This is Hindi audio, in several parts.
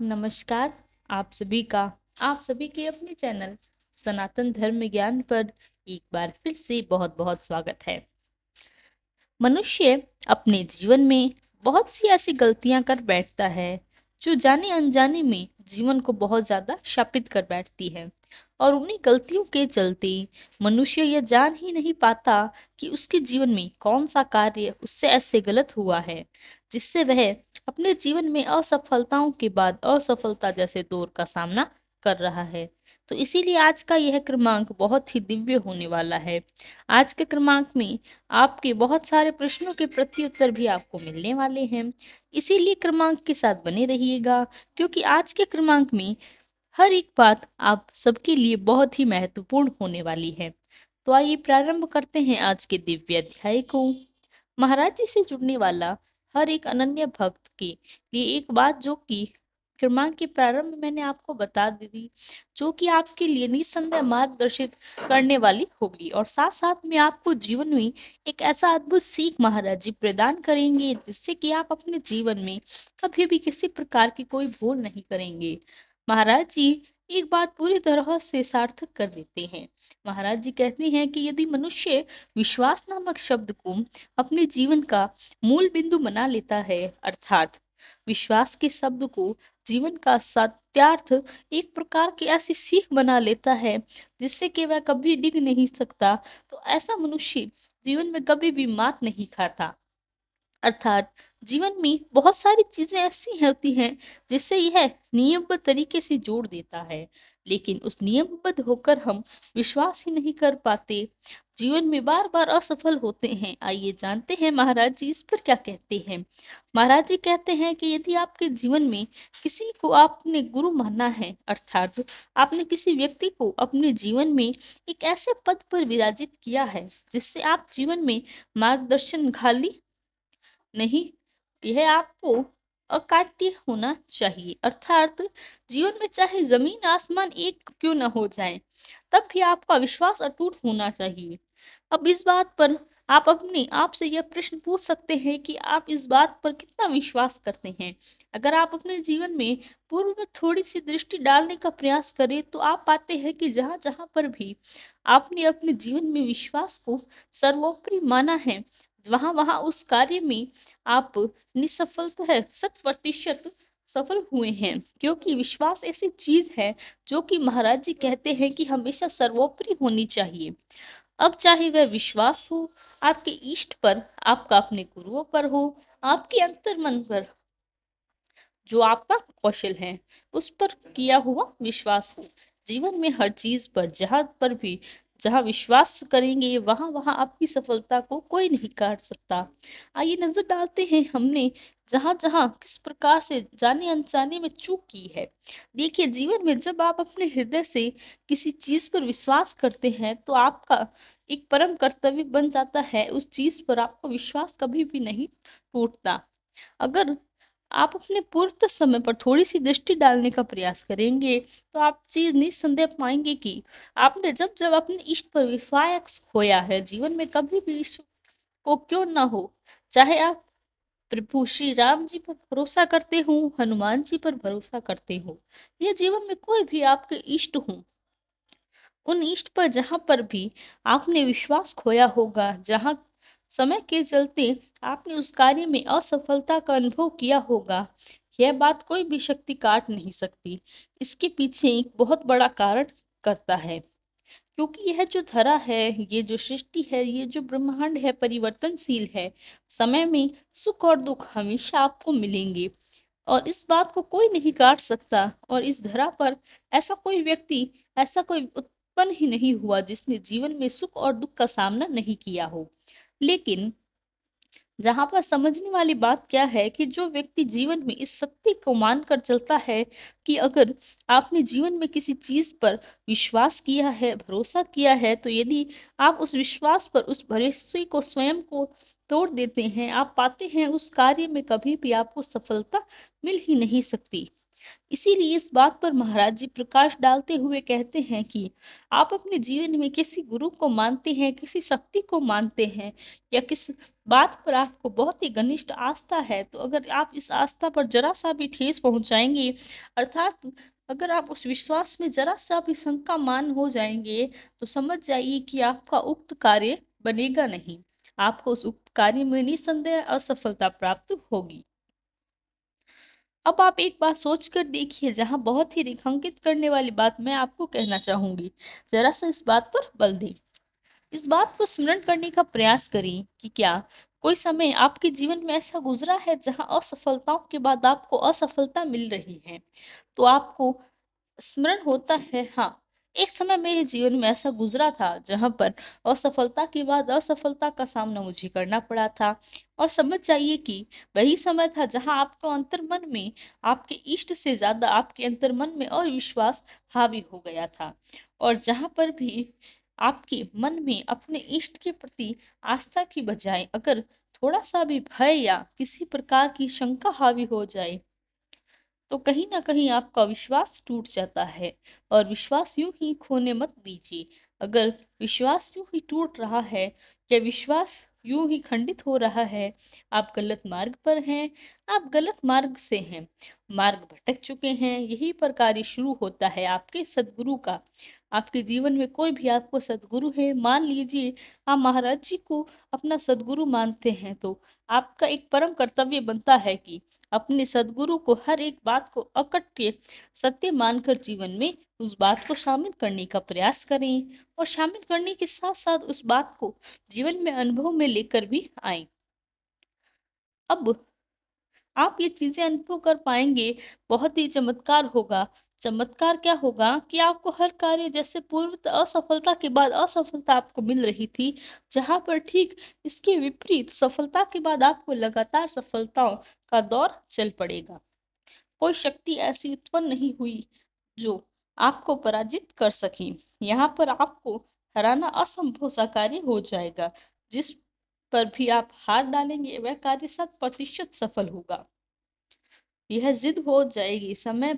नमस्कार। आप सभी का आप सभी के अपने चैनल सनातन धर्म ज्ञान पर एक बार फिर से बहुत बहुत स्वागत है। मनुष्य अपने जीवन में बहुत सी ऐसी गलतियां कर बैठता है जो जाने अनजाने में जीवन को बहुत ज्यादा शापित कर बैठती है। और उन्हीं गलतियों के चलते मनुष्य यह जान ही नहीं पाता कि उसके जीवन में कौन सा कार्य उससे ऐसे गलत हुआ है जिससे वह अपने जीवन में असफलताओं के बाद असफलता जैसे दौर का सामना कर रहा है। तो इसीलिए आज का यह क्रमांक बहुत ही दिव्य होने वाला है। आज के क्रमांक में आपके बहुत सारे प्रश्नों के प्रत्युत्तर भी आपको मिलने वाले हैं। इसीलिए क्रमांक के साथ बने रहिएगा, क्योंकि आज के क्रमांक में हर एक बात आप सबके लिए बहुत ही महत्वपूर्ण होने वाली है। तो आइए प्रारंभ करते हैं आज के दिव्य अध्याय को। महाराज जी से जुड़ने वाला हर एक अनन्य भक्त के लिए एक बात जो कि क्रमांक के प्रारंभ में मैंने आपको बता दी थी, जो कि आपके लिए निस्संदेह मार्गदर्शित करने वाली होगी और साथ साथ में आपको जीवन में एक ऐसा अद्भुत सीख महाराज जी प्रदान करेंगे जिससे कि आप अपने जीवन में कभी भी किसी प्रकार की कोई भूल नहीं करेंगे। महाराज जी एक बात पूरी तरह से सार्थक कर देते हैं। महाराज जी कहते हैं कि यदि मनुष्य विश्वास नामक शब्द को अपने जीवन का मूल बिंदु बना लेता है, अर्थात विश्वास के शब्द को जीवन का सत्यार्थ एक प्रकार की ऐसी सीख बना लेता है जिससे कि वह कभी डिग नहीं सकता, तो ऐसा मनुष्य जीवन में कभी भी मात नहीं खाता। अर्थात जीवन में बहुत सारी चीजें ऐसी होती हैं जिससे यह नियमबद्ध तरीके से जोड़ देता है, लेकिन उस नियमबद्ध होकर हम विश्वास ही नहीं कर पाते, जीवन में बार बार असफल होते हैं। आइए जानते हैं महाराज जी इस पर क्या कहते हैं। महाराज जी कहते हैं कि यदि आपके जीवन में किसी को आपने गुरु माना है, अर्थात आपने किसी व्यक्ति को अपने जीवन में एक ऐसे पद पर विराजित किया है जिससे आप जीवन में मार्गदर्शन खाली नहीं, यह आपको अकाट्य होना चाहिए। अर्थात जीवन में चाहे जमीन आसमान एक क्यों न हो जाए, तब भी आपका विश्वास अटूट होना चाहिए। अब इस बात पर आप अपने आप से यह प्रश्न पूछ सकते हैं कि आप इस बात पर कितना विश्वास करते हैं। अगर आप अपने जीवन में पूर्व में थोड़ी सी दृष्टि डालने का प्रयास करें तो आप पाते हैं कि जहां जहां पर भी आपने अपने जीवन में विश्वास को सर्वोपरि माना है, वहां वहां उस कार्य में आप निसफलता है 100% सफल हुए हैं, क्योंकि विश्वास ऐसी चीज है जो कि महाराज जी कहते हैं कि हमेशा सर्वोपरि होनी चाहिए। अब चाहे वह विश्वास हो आपके इष्ट पर, आपका अपने गुरुओं पर हो, आपके अंतर्मन पर, जो आपका कौशल है उस पर किया हुआ विश्वास हो। जीवन में हर चीज पर जहां पर भी जहां विश्वास करेंगे वहां वहां आपकी सफलता को कोई नहीं काट सकता। आइए नजर डालते हैं हमने जहां जहां किस प्रकार से जाने अनजाने में चूक की है। देखिए, जीवन में जब आप अपने हृदय से किसी चीज पर विश्वास करते हैं तो आपका एक परम कर्तव्य बन जाता है उस चीज पर आपका विश्वास कभी भी नहीं टूटता। अगर आप अपने पूर्व समय पर थोड़ी सी दृष्टि डालने का प्रयास करेंगे तो आप चीज निस्संदेह पाएंगे कि आपने जब जब अपने इष्ट पर विश्वास खोया है, जीवन में कभी भी ईश्वर को क्यों ना हो, चाहे आप प्रभु श्री राम जी पर भरोसा करते हो, हनुमान जी पर भरोसा करते हो, या जीवन में कोई भी आपके इष्ट हो, उन इष्ट पर जहां पर भी आपने विश्वास खोया होगा, जहां समय के चलते आपने उस कार्य में असफलता का अनुभव किया होगा, यह बात कोई भी शक्ति काट नहीं सकती। इसके पीछे एक बहुत बड़ा कारण करता है, क्योंकि यह जो धरा है, ये जो सृष्टि है, ये जो ब्रह्मांड है, परिवर्तनशील है। समय में सुख और दुख हमेशा आपको मिलेंगे और इस बात को कोई नहीं काट सकता। और इस धरा पर ऐसा कोई व्यक्ति, ऐसा कोई उत्पन्न ही नहीं हुआ जिसने जीवन में सुख और दुख का सामना नहीं किया हो। लेकिन जहां पर समझने वाली बात क्या है कि जो व्यक्ति जीवन में इस सत्य को मानकर चलता है कि अगर आपने जीवन में किसी चीज पर विश्वास किया है, भरोसा किया है, तो यदि आप उस विश्वास पर, उस भरोसे को, स्वयं को तोड़ देते हैं, आप पाते हैं उस कार्य में कभी भी आपको सफलता मिल ही नहीं सकती। इसीलिए इस बात पर महाराज जी प्रकाश डालते हुए कहते हैं कि आप अपने जीवन में किसी गुरु को मानते हैं, किसी शक्ति को मानते हैं, या किस बात पर आपको बहुत ही घनिष्ठ आस्था है, तो अगर आप इस आस्था पर जरा सा भी ठेस पहुंचाएंगे, अर्थात अगर आप उस विश्वास में जरा सा भी शंका मान हो जाएंगे, तो समझ जाइए कि आपका उक्त कार्य बनेगा नहीं। आपको उस उक्त कार्य में निसंदेह असफलता प्राप्त होगी। अब आप एक बात सोचकर देखिए, जहाँ बहुत ही रेखांकित करने वाली बात मैं आपको कहना चाहूंगी। जरा सा इस बात पर बल दें। इस बात को स्मरण करने का प्रयास करें कि क्या कोई समय आपके जीवन में ऐसा गुजरा है जहां असफलताओं के बाद आपको असफलता मिल रही है, तो आपको स्मरण होता है, हाँ, एक समय मेरे जीवन में ऐसा गुजरा था जहां पर असफलता के बाद असफलता का सामना मुझे करना पड़ा था। और समझ जाइए कि वही समय था जहां आपको अंतर्मन में आपके इष्ट से ज्यादा आपके अंतर्मन में अविश्वास हावी हो गया था। और जहां पर भी आपके मन में अपने इष्ट के प्रति आस्था की बजाय अगर थोड़ा सा भी भय या किसी प्रकार की शंका हावी हो जाए, तो कहीं ना कहीं आपका विश्वास टूट जाता है। और विश्वास यूं ही खोने मत दीजिए। अगर विश्वास यूं ही टूट रहा है, या विश्वास यूं ही खंडित हो रहा है, आप गलत मार्ग पर हैं, आप गलत मार्ग से हैं, मार्ग भटक चुके हैं। यही पर कार्य शुरू होता है आपके सदगुरु का। आपके जीवन में कोई भी आपको सदगुरु है, मान लीजिए आप महाराज जी को अपना सदगुरु मानते हैं, तो आपका एक परम कर्तव्य बनता है कि अपने सदगुरु को हर एक बात को अकट्य सत्य मानकर जीवन में उस बात को शामिल करने का प्रयास करें, और शामिल करने के साथ साथ उस बात को जीवन में अनुभव में लेकर भी आए। अब आप ये चीजें अनुभव कर पाएंगे, बहुत ही चमत्कार होगा। चमत्कार क्या होगा कि आपको हर कार्य, जैसे पूर्व असफलता के बाद असफलता आपको मिल रही थी, जहां पर ठीक इसके विपरीत सफलता के बाद आपको लगातार सफलताओं का दौर चल पड़ेगा। कोई शक्ति ऐसी उत्पन्न नहीं हुई जो आपको पराजित कर सके। यहाँ पर आपको हराना असंभव सा कार्य हो जाएगा। जिस पर भी आप हार डालेंगे, वह कार्य 100% सफल होगा। यह जिद हो जाएगी, समय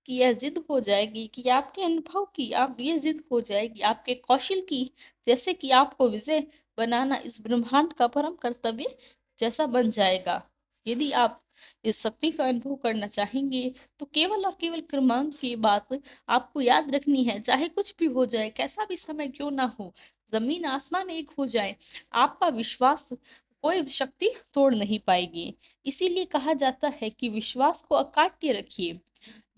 की यह जिद हो जाएगी कि आपके अनुभव की, आप ये जिद हो जाएगी आपके कौशल की, जैसे कि आपको विजय बनाना इस ब्रह्मांड का परम कर्तव्य जैसा बन जाएगा। यदि आप इस शक्ति का अनुभव करना चाहेंगे, तो केवल और केवल क्रमांक की बात आपको याद रखनी है। चाहे कुछ भी हो जाए, कैसा भी समय क्यों ना हो, जमीन आसमान एक हो जाए, आपका विश्वास कोई शक्ति तोड़ नहीं पाएगी। इसीलिए कहा जाता है कि विश्वास को अकाट्य रखिए।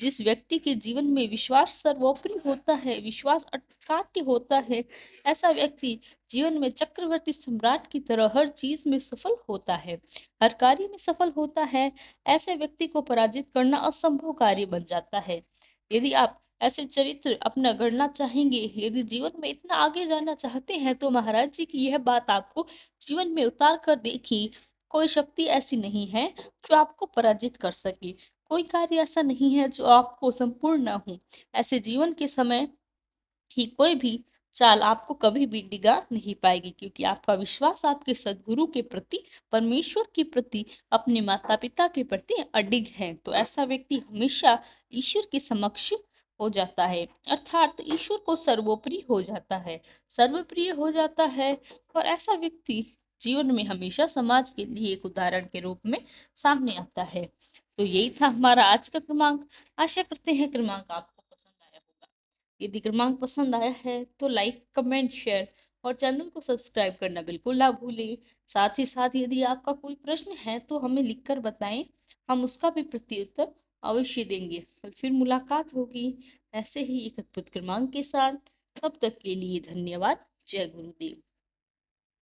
जिस व्यक्ति के जीवन में विश्वास सर्वोपरि होता है, विश्वास अकाट्य होता है, ऐसा व्यक्ति जीवन में चक्रवर्ती सम्राट की तरह हर चीज में सफल होता है, हर कार्य में सफल होता है। ऐसे व्यक्ति को पराजित करना असंभव कार्य बन जाता है। यदि आप ऐसे चरित्र अपना गढ़ना चाहेंगे, यदि जीवन में इतना आगे जाना चाहते हैं, तो महाराज जी की यह बात आपको जीवन में उतार कर देखी। कोई शक्ति ऐसी नहीं है जो आपको पराजित कर सके। कोई कार्य ऐसा नहीं है जो आपको संपूर्ण ना हो। ऐसे जीवन के समय ही कोई भी चाल आपको कभी भी डिगा नहीं पाएगी, क्योंकि आपका विश्वास आपके सदगुरु के प्रति, परमेश्वर के प्रति, अपने माता पिता के प्रति अडिग है। तो ऐसा व्यक्ति हमेशा ईश्वर के समक्ष हो जाता है, अर्थात ईश्वर को सर्वोपरि हो जाता है, सर्वप्रिय हो जाता है। और ऐसा व्यक्ति जीवन में हमेशा समाज के लिए एक उदाहरण के रूप में सामने आता है। तो यही था हमारा आज का क्रमांक। आशा करते हैं क्रमांक आपको पसंद आया होगा। यदि क्रमांक पसंद आया है तो लाइक, कमेंट, शेयर और चैनल को सब्सक्राइब करना बिल्कुल ना भूलें। साथ ही साथ यदि आपका कोई प्रश्न है तो हमें लिखकर बताएं, हम उसका भी प्रत्युत्तर अवश्य देंगे। कल फिर मुलाकात होगी ऐसे ही एक अद्भुत क्रमांक के साथ। तब तक के लिए धन्यवाद। जय गुरुदेव।